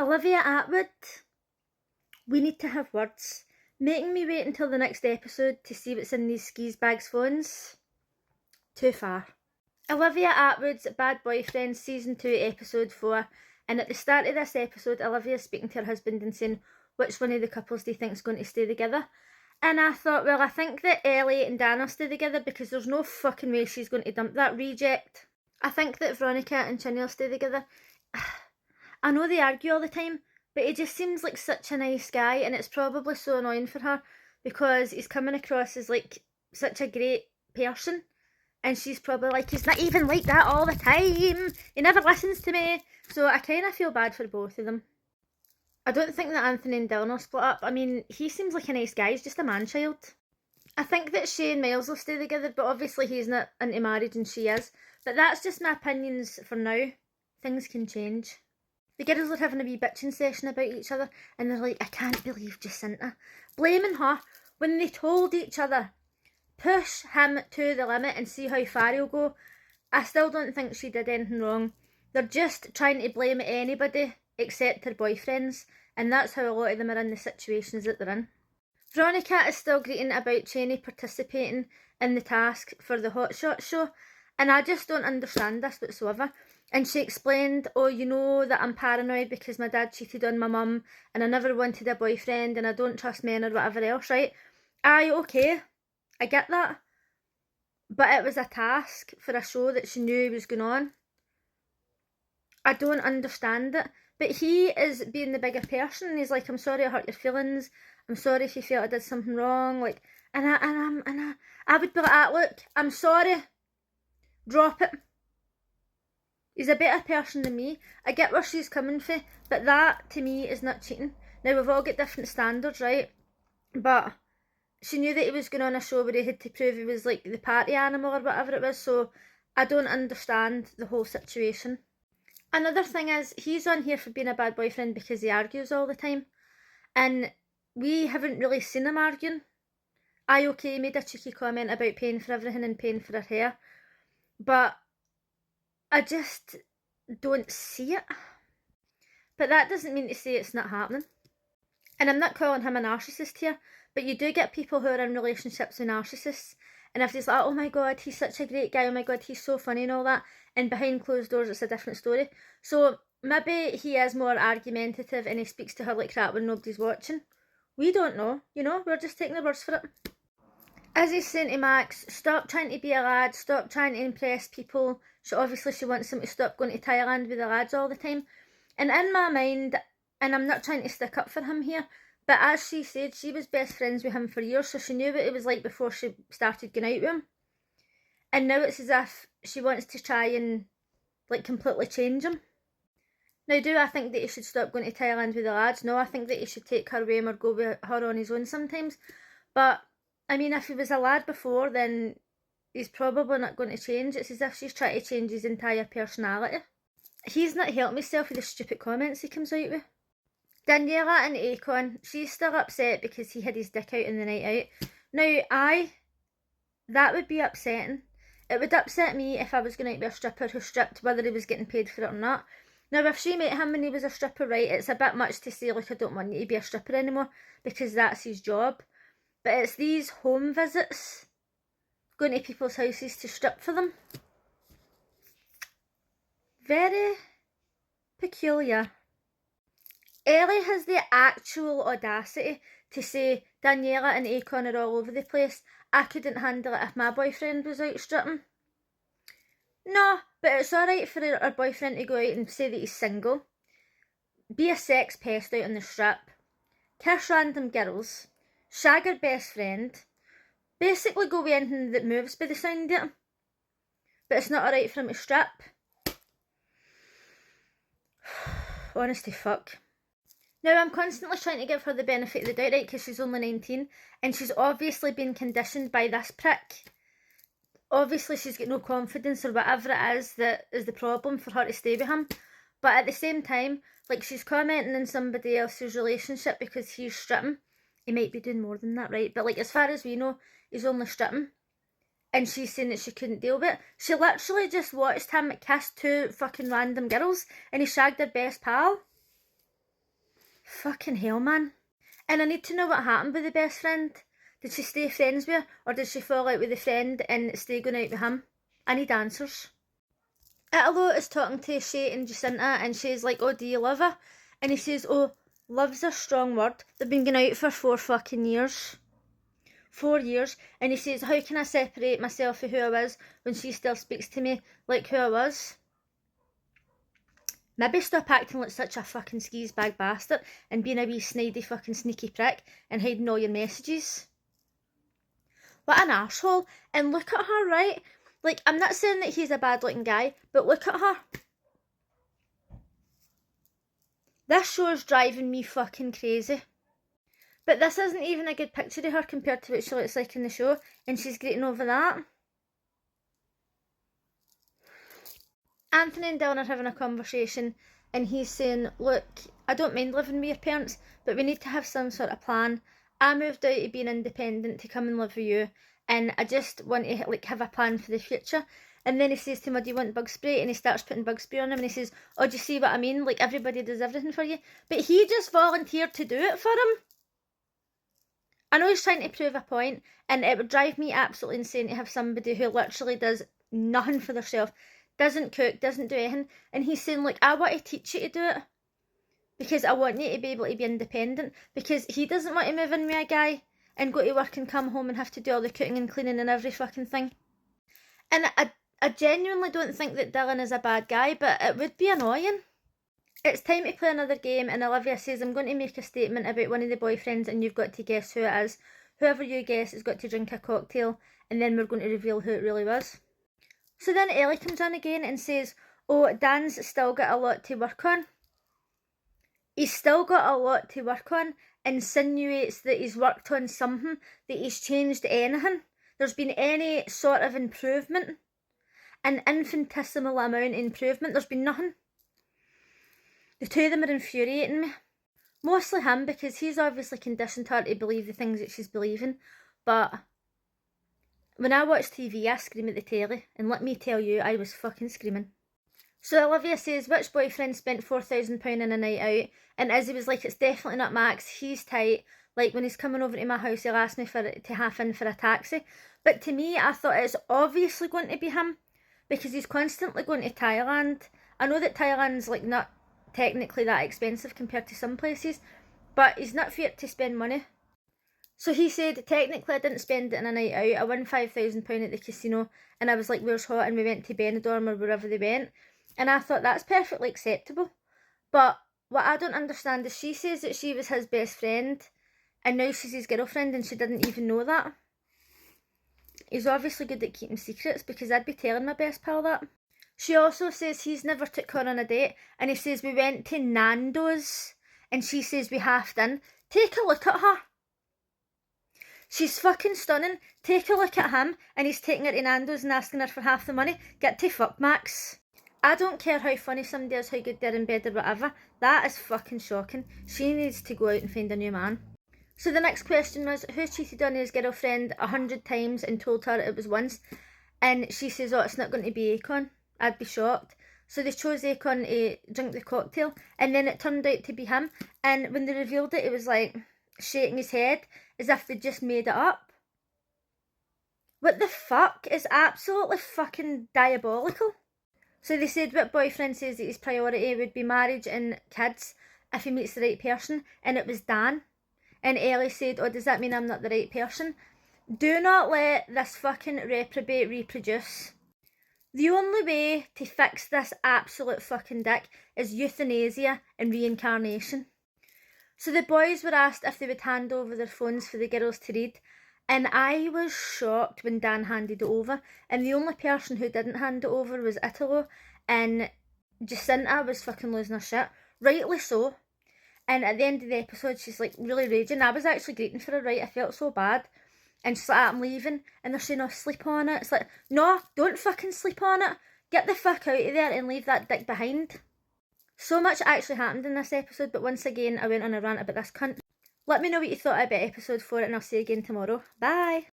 Olivia Atwood, we need to have words. Making me wait until the next episode to see what's in these skis bags phones. Too far. Olivia Atwood's Bad Boyfriend Season 2 Episode 4, and at the start of this episode, Olivia's speaking to her husband and saying, which one of the couples do you think's going to stay together? And I thought, well, I think that Ellie and Dan will stay together because there's no fucking way she's going to dump that reject. I think that Veronica and Chinny will stay together. I know they argue all the time, but he just seems like such a nice guy, and it's probably so annoying for her because he's coming across as like such a great person, and she's probably like, he's not even like that all the time, he never listens to me. So I kind of feel bad for both of them. I don't think that Anthony and Dylan will split up. I mean, he seems like a nice guy, he's just a man-child. I think that Shay and Miles will stay together, but obviously he's not into marriage and she is. But that's just my opinions for now. Things can change. The girls are having a wee bitching session about each other, and they're like, I can't believe Jacinta. Blaming her when they told each other, push him to the limit and see how far he'll go. I still don't think she did anything wrong. They're just trying to blame anybody except her boyfriends, and that's how a lot of them are in the situations that they're in. Veronica is still greeting about Cheney participating in the task for the Hot Shot show, and I just don't understand this whatsoever. And she explained, oh, you know that I'm paranoid because my dad cheated on my mum and I never wanted a boyfriend and I don't trust men or whatever else, right? Aye, okay, I get that. But it was a task for a show that she knew was going on. I don't understand it. But he is being the bigger person. He's like, I'm sorry I hurt your feelings. I'm sorry if you felt I did something wrong. Like, and I would be like, ah, look, I'm sorry. Drop it. He's a better person than me. I get where she's coming from, but that to me is not cheating. Now we've all got different standards, right? But she knew that he was going on a show where he had to prove he was like the party animal or whatever it was, so I don't understand the whole situation. Another thing is, he's on here for being a bad boyfriend because he argues all the time, and we haven't really seen him arguing. Okay, made a cheeky comment about paying for everything and paying for her hair, but I just don't see it. But that doesn't mean to say it's not happening. And I'm not calling him a narcissist here, but you do get people who are in relationships with narcissists, and if they're like, oh my god, he's such a great guy, oh my god, he's so funny and all that, and behind closed doors it's a different story. So maybe he is more argumentative and he speaks to her like crap when nobody's watching. We don't know, you know, we're just taking the words for it. As he's saying to Max, stop trying to be a lad, stop trying to impress people. She wants him to stop going to Thailand with the lads all the time. And in my mind, and I'm not trying to stick up for him here, but as she said, she was best friends with him for years, so she knew what it was like before she started going out with him. And now it's as if she wants to try and like completely change him. Now, do I think that he should stop going to Thailand with the lads? No, I think that he should take her with him or go with her on his own sometimes. But I mean, if he was a lad before, then he's probably not going to change. It's as if she's trying to change his entire personality. He's not helping himself with the stupid comments he comes out with. Daniela and Akon, she's still upset because he had his dick out in the night out. Now, that would be upsetting. It would upset me if I was going to be a stripper who stripped, whether he was getting paid for it or not. Now, if she met him when he was a stripper, right, it's a bit much to say, like, I don't want you to be a stripper anymore, because that's his job. But it's these home visits, going to people's houses to strip for them. Very peculiar. Ellie has the actual audacity to say Daniela and Akon are all over the place. I couldn't handle it if my boyfriend was out stripping. No, but it's alright for her boyfriend to go out and say that he's single, be a sex pest out on the strip, kiss random girls, shag her best friend, basically go with anything that moves by the sound of it. But it's not alright for him to strip. Honestly, fuck. Now, I'm constantly trying to give her the benefit of the doubt, right, because she's only 19, and she's obviously been conditioned by this prick. Obviously, she's got no confidence or whatever it is that is the problem for her to stay with him. But at the same time, like, she's commenting on somebody else's relationship because he's stripping. He might be doing more than that, right? But, like, as far as we know, he's only stripping. And she's saying that she couldn't deal with it. She literally just watched him kiss two fucking random girls and he shagged her best pal. Fucking hell, man. And I need to know what happened with the best friend. Did she stay friends with her, or did she fall out with the friend and stay going out with him? I need answers. Italo is talking to Shay and Jacinta, and Shay's like, oh, do you love her? And he says, oh, love's a strong word. They've been going out for 4 fucking years. 4 years. And he says, how can I separate myself from who I was when she still speaks to me like who I was? Maybe stop acting like such a fucking skis bag bastard and being a wee snidey fucking sneaky prick and hiding all your messages. What an arsehole. And look at her, right? Like, I'm not saying that he's a bad looking guy, but look at her. This show's driving me fucking crazy. But this isn't even a good picture of her compared to what she looks like in the show, and she's greeting over that. Anthony and Dylan are having a conversation, and he's saying, look, I don't mind living with your parents, but we need to have some sort of plan. I moved out to being independent to come and live with you, and I just want to like have a plan for the future. And then he says to him, do you want bug spray? And he starts putting bug spray on him, and he says, oh, do you see what I mean? Like, everybody does everything for you. But he just volunteered to do it for him. I know he's trying to prove a point, and it would drive me absolutely insane to have somebody who literally does nothing for themselves, doesn't cook, doesn't do anything, and he's saying, like, I want to teach you to do it, because I want you to be able to be independent, because he doesn't want to move in with a guy and go to work and come home and have to do all the cooking and cleaning and every fucking thing. And I genuinely don't think that Dylan is a bad guy, but it would be annoying. It's time to play another game, and Olivia says, I'm going to make a statement about one of the boyfriends, and you've got to guess who it is. Whoever you guess has got to drink a cocktail, and then we're going to reveal who it really was. So then Ellie comes on again and says, oh, Dan's still got a lot to work on. He's still got a lot to work on, insinuates that he's worked on something, that he's changed anything. There's been any sort of improvement. An infinitesimal amount of improvement. There's been nothing. The two of them are infuriating me. Mostly him, because he's obviously conditioned her to believe the things that she's believing. But when I watch TV, I scream at the telly. And let me tell you, I was fucking screaming. So Olivia says, which boyfriend spent £4,000 in a night out? And Izzy was like, it's definitely not Max. He's tight. Like, when he's coming over to my house, he'll ask me to half in for a taxi. But to me, I thought it's obviously going to be him, because he's constantly going to Thailand. I know that Thailand's like not technically that expensive compared to some places, but he's not feared to spend money. So he said, technically I didn't spend it in a night out. I won £5,000 at the casino, and I was like, where's hot? And we went to Benidorm or wherever they went. And I thought that's perfectly acceptable. But what I don't understand is she says that she was his best friend, and now she's his girlfriend, and she didn't even know that. He's obviously good at keeping secrets, because I'd be telling my best pal that. She also says he's never took her on a date, and he says we went to Nando's, and she says we halved in. Take a look at her. She's fucking stunning. Take a look at him, and he's taking her to Nando's and asking her for half the money. Get to fuck, Max. I don't care how funny somebody is, how good they're in bed or whatever. That is fucking shocking. She needs to go out and find a new man. So the next question was, who cheated on his girlfriend 100 times and told her it was once? And she says, oh, it's not going to be Akon. I'd be shocked. So they chose Akon to drink the cocktail, and then it turned out to be him. And when they revealed it, it was like shaking his head as if they just made it up. What the fuck? Is absolutely fucking diabolical. So they said what boyfriend says that his priority would be marriage and kids if he meets the right person, and it was Dan. And Ellie said, oh, does that mean I'm not the right person? Do not let this fucking reprobate reproduce. The only way to fix this absolute fucking dick is euthanasia and reincarnation. So the boys were asked if they would hand over their phones for the girls to read, and I was shocked when Dan handed it over, and the only person who didn't hand it over was Italo, and Jacinta was fucking losing her shit, rightly so. And at the end of the episode, she's like really raging. I was actually greeting for her, right? I felt so bad. And she's like, I'm leaving. And they're saying, oh, sleep on it. It's like, no, don't fucking sleep on it. Get the fuck out of there and leave that dick behind. So much actually happened in this episode, but once again, I went on a rant about this cunt. Let me know what you thought about episode 4, and I'll see you again tomorrow. Bye.